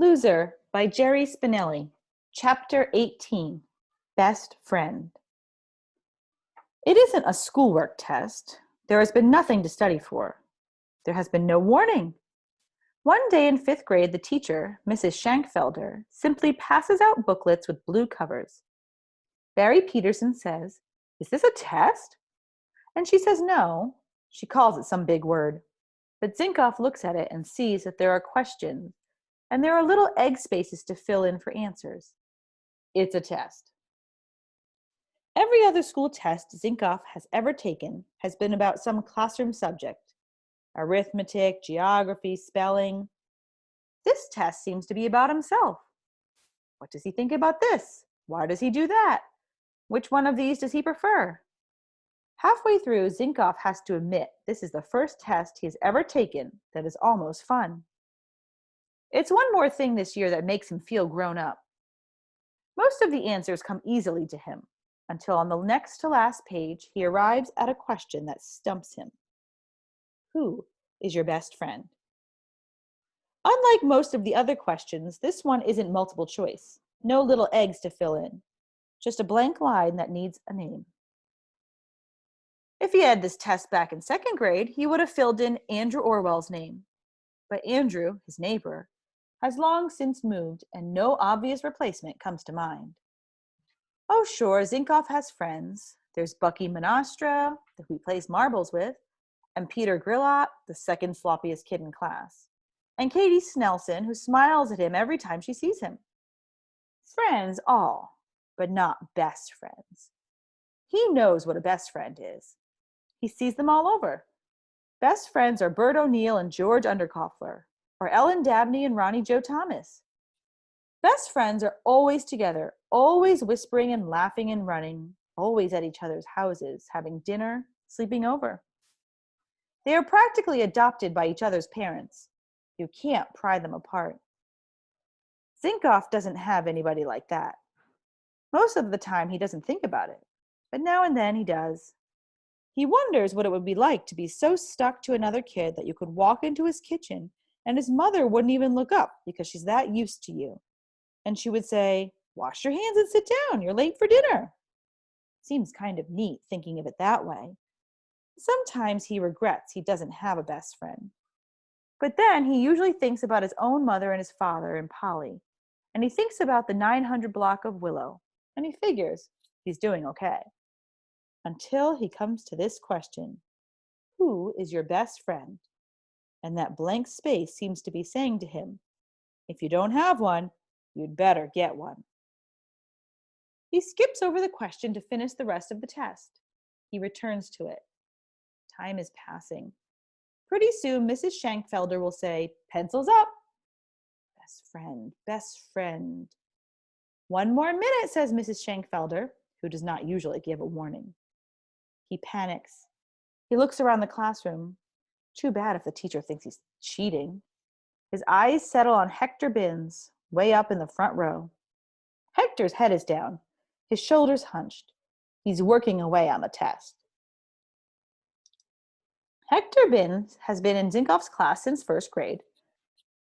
Loser by Jerry Spinelli. Chapter 18. Best Friend. It isn't a schoolwork test. There has been nothing to study for. There has been no warning. One day in 5th grade, the teacher, Mrs. Shankfelder, simply passes out booklets with blue covers. Barry Peterson says, "Is this a test?" And she says no. She calls it some big word. But Zinkoff looks at it and sees that there are questions, and there are little egg spaces to fill in for answers. It's a test. Every other school test Zinkoff has ever taken has been about some classroom subject. Arithmetic, geography, spelling. This test seems to be about himself. What does he think about this? Why does he do that? Which one of these does he prefer? Halfway through, Zinkoff has to admit this is the first test he has ever taken that is almost fun. It's one more thing this year that makes him feel grown up. Most of the answers come easily to him, until on the next to last page he arrives at a question that stumps him. Who is your best friend? Unlike most of the other questions, this one isn't multiple choice. No little eggs to fill in. Just a blank line that needs a name. If he had this test back in 2nd grade, he would have filled in Andrew Orwell's name. But Andrew, his neighbor, has long since moved, and no obvious replacement comes to mind. Oh, sure, Zinkoff has friends. There's Bucky Monastra, who he plays marbles with, and Peter Grillot, the second sloppiest kid in class, and Katie Snelson, who smiles at him every time she sees him. Friends all, but not best friends. He knows what a best friend is. He sees them all over. Best friends are Bert O'Neill and George Underkoffler, or Ellen Dabney and Ronnie Joe Thomas. Best friends are always together, always whispering and laughing and running, always at each other's houses, having dinner, sleeping over. They are practically adopted by each other's parents. You can't pry them apart. Zinkoff doesn't have anybody like that. Most of the time he doesn't think about it, but now and then he does. He wonders what it would be like to be so stuck to another kid that you could walk into his kitchen and his mother wouldn't even look up because she's that used to you. And she would say, "Wash your hands and sit down, you're late for dinner." Seems kind of neat thinking of it that way. Sometimes he regrets he doesn't have a best friend. But then he usually thinks about his own mother and his father and Polly. And he thinks about the 900 block of Willow. And he figures he's doing okay. Until he comes to this question. Who is your best friend? And that blank space seems to be saying to him, if you don't have one, you'd better get one. He skips over the question to finish the rest of the test. He returns to it. Time is passing. Pretty soon, Mrs. Shankfelder will say, "Pencils up." Best friend, best friend. "One more minute," says Mrs. Shankfelder, who does not usually give a warning. He panics. He looks around the classroom. Too bad if the teacher thinks he's cheating. His eyes settle on Hector Binns, way up in the front row. Hector's head is down, his shoulders hunched. He's working away on the test. Hector Binns has been in Zinkoff's class since 1st grade,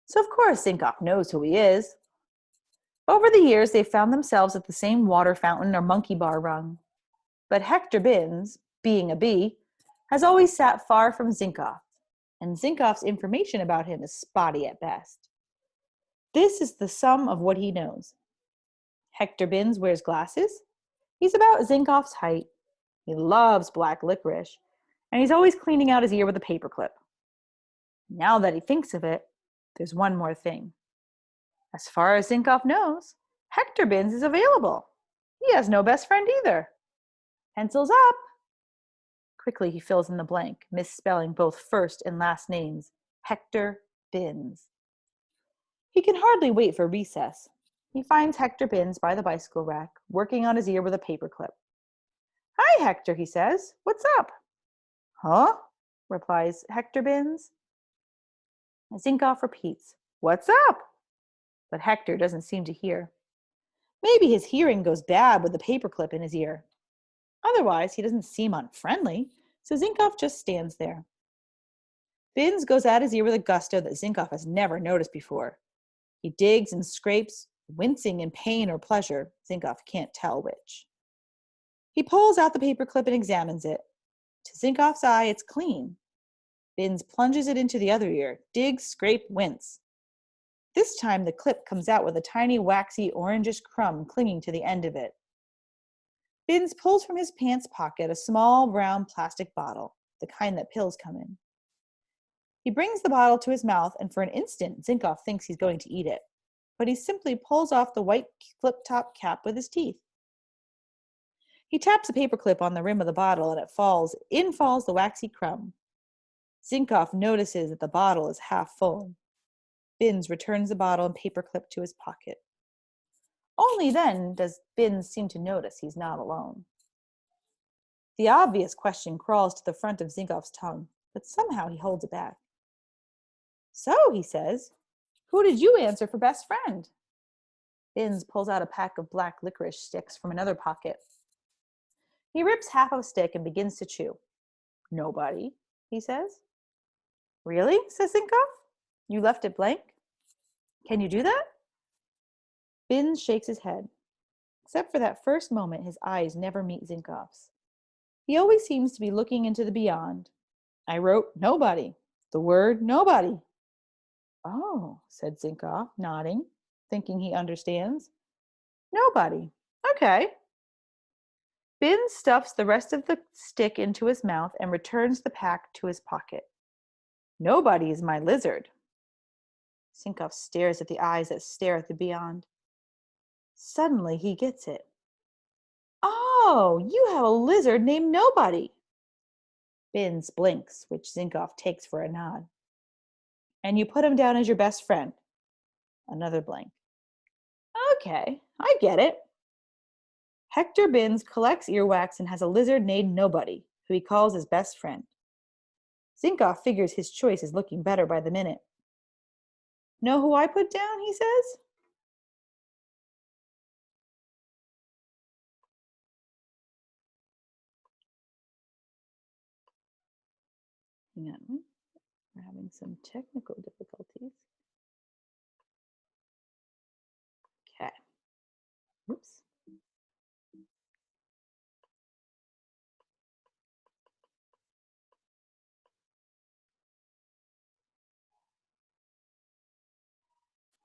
so of course Zinkoff knows who he is. Over the years, they've found themselves at the same water fountain or monkey bar rung. But Hector Binns, being a B, has always sat far from Zinkoff, and Zinkoff's information about him is spotty at best. This is the sum of what he knows. Hector Binns wears glasses. He's about Zinkoff's height. He loves black licorice, and he's always cleaning out his ear with a paperclip. Now that he thinks of it, there's one more thing. As far as Zinkoff knows, Hector Binns is available. He has no best friend either. Pencils up. Quickly he fills in the blank, misspelling both first and last names. Hector Binns. He can hardly wait for recess. He finds Hector Binns by the bicycle rack, working on his ear with a paperclip. "Hi, Hector," he says. "What's up?" "Huh?" replies Hector Binns. Zinkoff repeats, "What's up?" But Hector doesn't seem to hear. Maybe his hearing goes bad with the paperclip in his ear. Otherwise, he doesn't seem unfriendly, so Zinkoff just stands there. Binns goes at his ear with a gusto that Zinkoff has never noticed before. He digs and scrapes, wincing in pain or pleasure. Zinkoff can't tell which. He pulls out the paperclip and examines it. To Zinkoff's eye, it's clean. Binns plunges it into the other ear. Dig, scrape, wince. This time the clip comes out with a tiny waxy orangish crumb clinging to the end of it. Binns pulls from his pants pocket a small brown plastic bottle, the kind that pills come in. He brings the bottle to his mouth, and for an instant Zinkoff thinks he's going to eat it, but he simply pulls off the white flip-top cap with his teeth. He taps a paperclip on the rim of the bottle, and it falls. In falls the waxy crumb. Zinkoff notices that the bottle is half full. Binns returns the bottle and paperclip to his pocket. Only then does Binns seem to notice he's not alone. The obvious question crawls to the front of Zinkoff's tongue, but somehow he holds it back. So, he says, who did you answer for best friend? Binns pulls out a pack of black licorice sticks from another pocket. He rips half of a stick and begins to chew. Nobody, he says. Really? Says Zinkoff. You left it blank? Can you do that? Binns shakes his head. Except for that first moment, his eyes never meet Zinkoff's. He always seems to be looking into the beyond. I wrote nobody. The word nobody. Oh, said Zinkoff, nodding, thinking he understands. Nobody. Okay. Binns stuffs the rest of the stick into his mouth and returns the pack to his pocket. Nobody is my lizard. Zinkoff stares at the eyes that stare at the beyond. Suddenly he gets it. Oh, you have a lizard named Nobody. Binns blinks, which Zinkoff takes for a nod. And you put him down as your best friend. Another blink. Okay, I get it. Hector Binns collects earwax and has a lizard named Nobody, who he calls his best friend. Zinkoff figures his choice is looking better by the minute. Know who I put down, he says? Hang on, we're having some technical difficulties. Okay. Oops.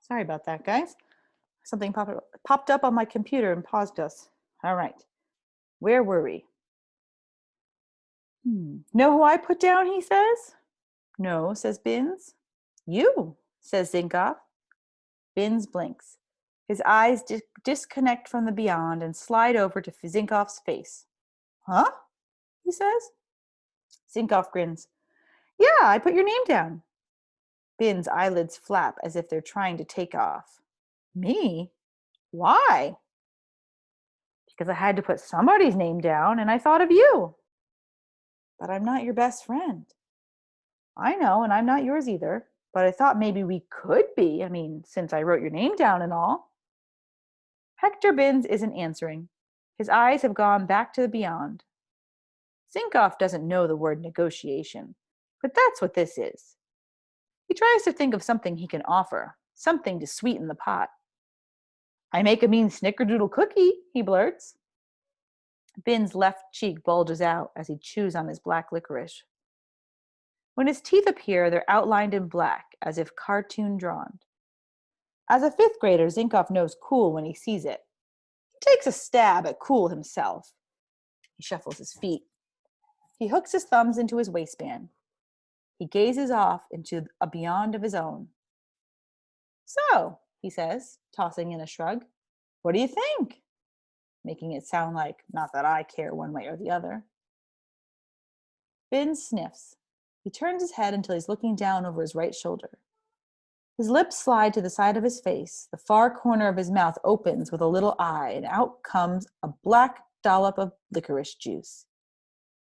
Sorry about that, guys. Something popped up on my computer and paused us. All right. Where were we? Know who I put down, he says. No, says Binns. You, says Zinkoff. Binns blinks. His eyes disconnect from the beyond and slide over to Zinkoff's face. Huh? He says. Zinkoff grins. Yeah, I put your name down. Binns' eyelids flap as if they're trying to take off. Me? Why? Because I had to put somebody's name down and I thought of you. But I'm not your best friend. I know, and I'm not yours either. But I thought maybe we could be. I mean, since I wrote your name down and all. Hector Binns isn't answering. His eyes have gone back to the beyond. Zinkoff doesn't know the word negotiation, but that's what this is. He tries to think of something he can offer, something to sweeten the pot. I make a mean snickerdoodle cookie, he blurts. Binns' left cheek bulges out as he chews on his black licorice. When his teeth appear, they're outlined in black, as if cartoon drawn. As a fifth grader, Zinkoff knows cool when he sees it. He takes a stab at cool himself. He shuffles his feet. He hooks his thumbs into his waistband. He gazes off into a beyond of his own. So, he says, tossing in a shrug, what do you think? Making it sound like, not that I care one way or the other. Binns sniffs. He turns his head until he's looking down over his right shoulder. His lips slide to the side of his face. The far corner of his mouth opens with a little eye, and out comes a black dollop of licorice juice.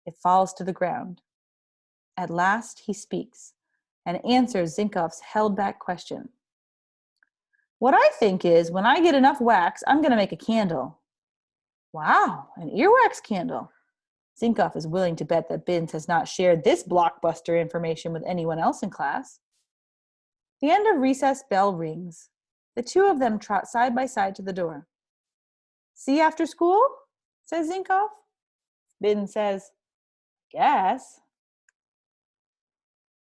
It falls to the ground. At last, he speaks and answers Zinkoff's held-back question. What I think is, when I get enough wax, I'm going to make a candle. Wow, an earwax candle. Zinkoff is willing to bet that Binns has not shared this blockbuster information with anyone else in class. The end of recess bell rings. The two of them trot side by side to the door. See after school? Says Zinkoff. Bin says, guess.